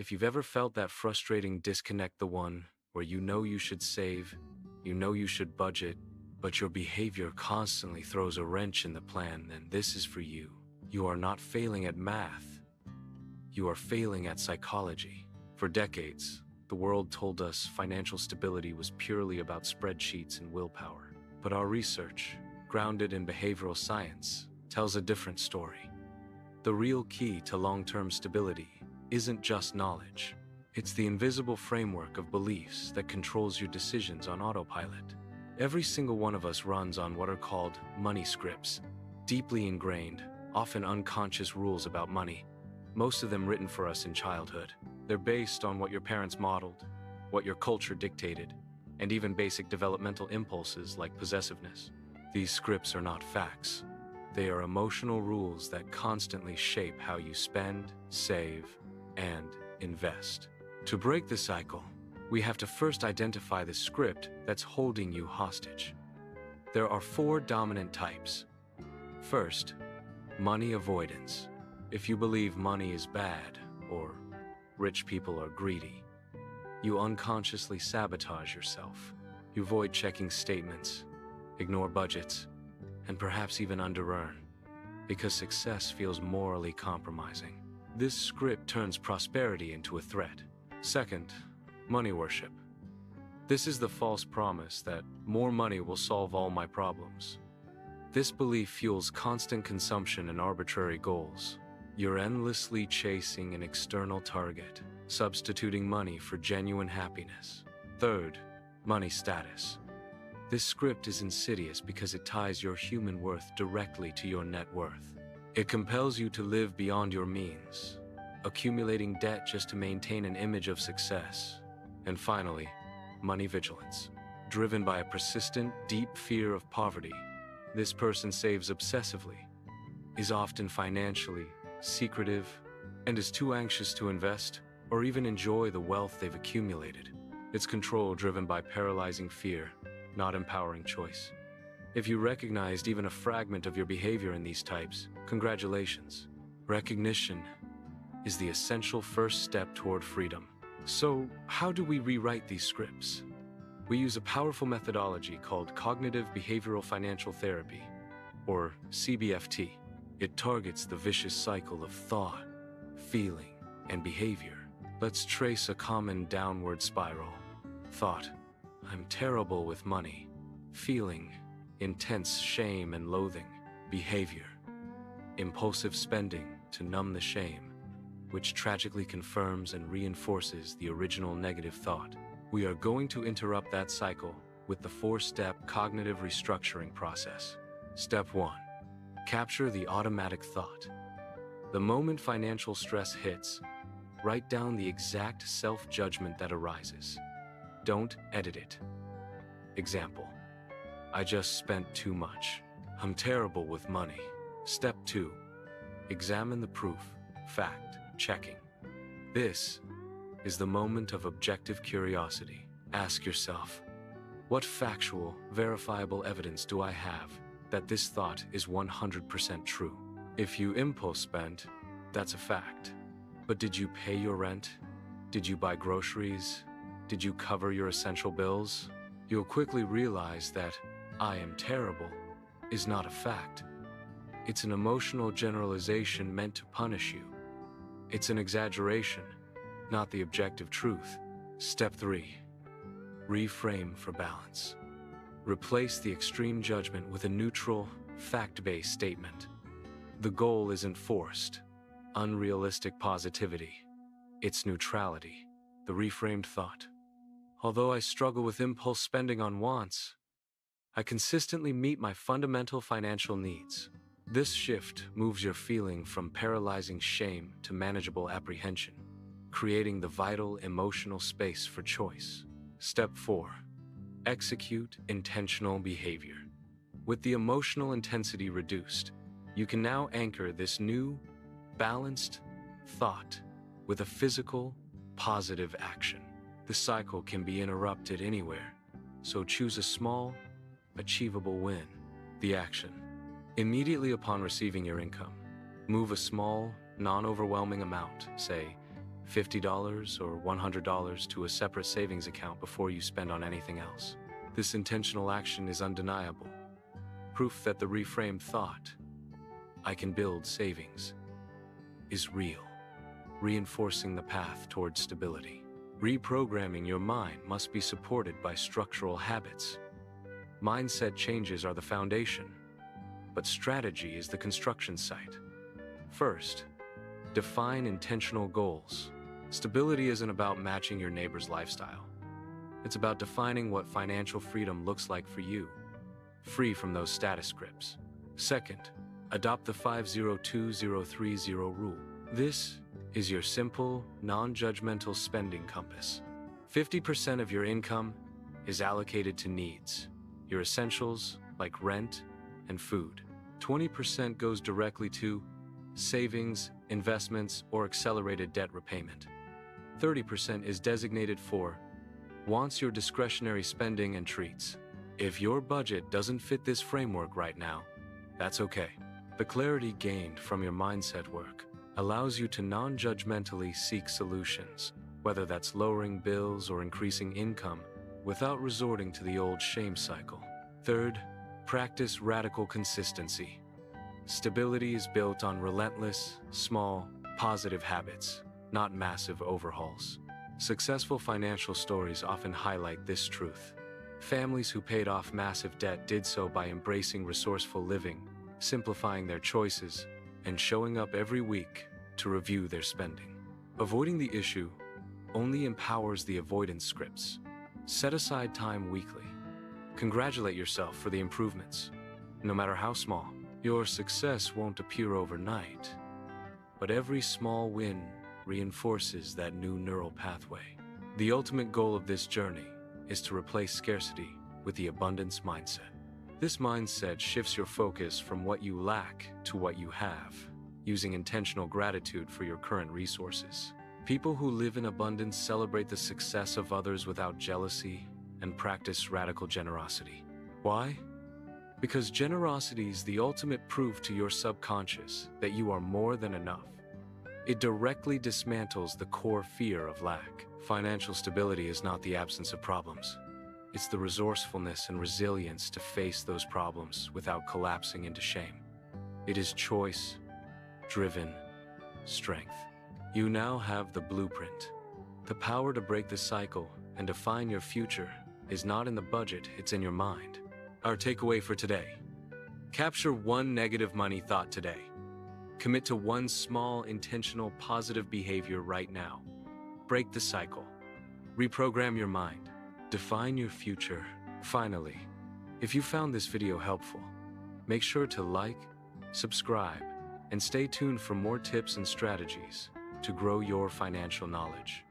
If you've ever felt that frustrating disconnect, the one where you know you should save, you know you should budget, but your behavior constantly throws a wrench in the plan, then this is for you. You are not failing at math. You are failing at psychology. For decades, the world told us financial stability was purely about spreadsheets and willpower. But our research, grounded in behavioral science, tells a different story. The real key to long-term stability isn't just knowledge. It's the invisible framework of beliefs that controls your decisions on autopilot. Every single one of us runs on what are called money scripts, deeply ingrained, often unconscious rules about money, most of them written for us in childhood. They're based on what your parents modeled, what your culture dictated, and even basic developmental impulses like possessiveness. These scripts are not facts. They are emotional rules that constantly shape how you spend, save, and invest. To break the cycle, we have to first identify the script that's holding you hostage. There are 4 dominant types. First, money avoidance. If you believe money is bad or rich people are greedy, you unconsciously sabotage yourself. You avoid checking statements, ignore budgets, and perhaps even under-earn, because success feels morally compromising. This script turns prosperity into a threat. Second, money worship. This is the false promise that more money will solve all my problems. This belief fuels constant consumption and arbitrary goals. You're endlessly chasing an external target, substituting money for genuine happiness. Third, money status. This script is insidious because it ties your human worth directly to your net worth. It compels you to live beyond your means, accumulating debt just to maintain an image of success. And finally, money vigilance. Driven by a persistent, deep fear of poverty, this person saves obsessively, is often financially secretive, and is too anxious to invest or even enjoy the wealth they've accumulated. It's control driven by paralyzing fear, not empowering choice. If you recognized even a fragment of your behavior in these types, congratulations. Recognition is the essential first step toward freedom. So, how do we rewrite these scripts? We use a powerful methodology called Cognitive Behavioral Financial Therapy, or CBFT. It targets the vicious cycle of thought, feeling, and behavior. Let's trace a common downward spiral. Thought: I'm terrible with money. Feeling: intense shame and loathing. Behavior: impulsive spending to numb the shame, which tragically confirms and reinforces the original negative thought. We are going to interrupt that cycle with the 4-step cognitive restructuring process. Step 1. Capture the automatic thought. The moment financial stress hits, write down the exact self-judgment that arises. Don't edit it. Example: I just spent too much. I'm terrible with money. Step 2. Examine the proof. Fact checking. This is the moment of objective curiosity. Ask yourself, what factual, verifiable evidence do I have that this thought is 100% true? If you impulse spend, that's a fact. But did you pay your rent? Did you buy groceries? Did you cover your essential bills? You'll quickly realize that "I am terrible" is not a fact. It's an emotional generalization meant to punish you. It's an exaggeration, not the objective truth. Step 3. Reframe for balance. Replace the extreme judgment with a neutral, fact-based statement. The goal isn't forced, unrealistic positivity. It's neutrality, the reframed thought. Although I struggle with impulse spending on wants, I consistently meet my fundamental financial needs. This shift moves your feeling from paralyzing shame to manageable apprehension, creating the vital emotional space for choice. Step 4. Execute intentional behavior. With the emotional intensity reduced, you can now anchor this new, balanced thought with a physical, positive action. The cycle can be interrupted anywhere, so choose a small, achievable win. The action: immediately upon receiving your income, move a small, non-overwhelming amount, say $50 or $100 to a separate savings account before you spend on anything else. This intentional action is undeniable. Proof that the reframed thought, "I can build savings," is real, reinforcing the path towards stability. Reprogramming your mind must be supported by structural habits. Mindset changes are the foundation, but strategy is the construction site. First, define intentional goals. Stability isn't about matching your neighbor's lifestyle. It's about defining what financial freedom looks like for you, free from those status scripts. Second, adopt the 5-0-2-0-3-0 rule. This is your simple, non-judgmental spending compass. 50% of your income is allocated to needs, your essentials like rent and food. 20% goes directly to savings, investments, or accelerated debt repayment. 30% is designated for wants, your discretionary spending, and treats. If your budget doesn't fit this framework right now, that's okay. The clarity gained from your mindset work allows you to non-judgmentally seek solutions, whether that's lowering bills or increasing income, without resorting to the old shame cycle. Third, practice radical consistency. Stability is built on relentless, small, positive habits, not massive overhauls. Successful financial stories often highlight this truth. Families who paid off massive debt did so by embracing resourceful living, simplifying their choices, and showing up every week to review their spending. Avoiding the issue only empowers the avoidance scripts. Set aside time weekly. Congratulate yourself for the improvements, no matter how small. Your success won't appear overnight, but every small win reinforces that new neural pathway. The ultimate goal of this journey is to replace scarcity with the abundance mindset. This mindset shifts your focus from what you lack to what you have, using intentional gratitude for your current resources. People who live in abundance celebrate the success of others without jealousy and practice radical generosity. Why? Because generosity is the ultimate proof to your subconscious that you are more than enough. It directly dismantles the core fear of lack. Financial stability is not the absence of problems. It's the resourcefulness and resilience to face those problems without collapsing into shame. It is choice-driven strength. You now have the blueprint. The power to break the cycle and define your future is not in the budget, it's in your mind. Our takeaway for today: capture one negative money thought today. Commit to one small, intentional, positive behavior right now. Break the cycle. Reprogram your mind. Define your future. Finally, if you found this video helpful, make sure to like, subscribe, and stay tuned for more tips and strategies to grow your financial knowledge.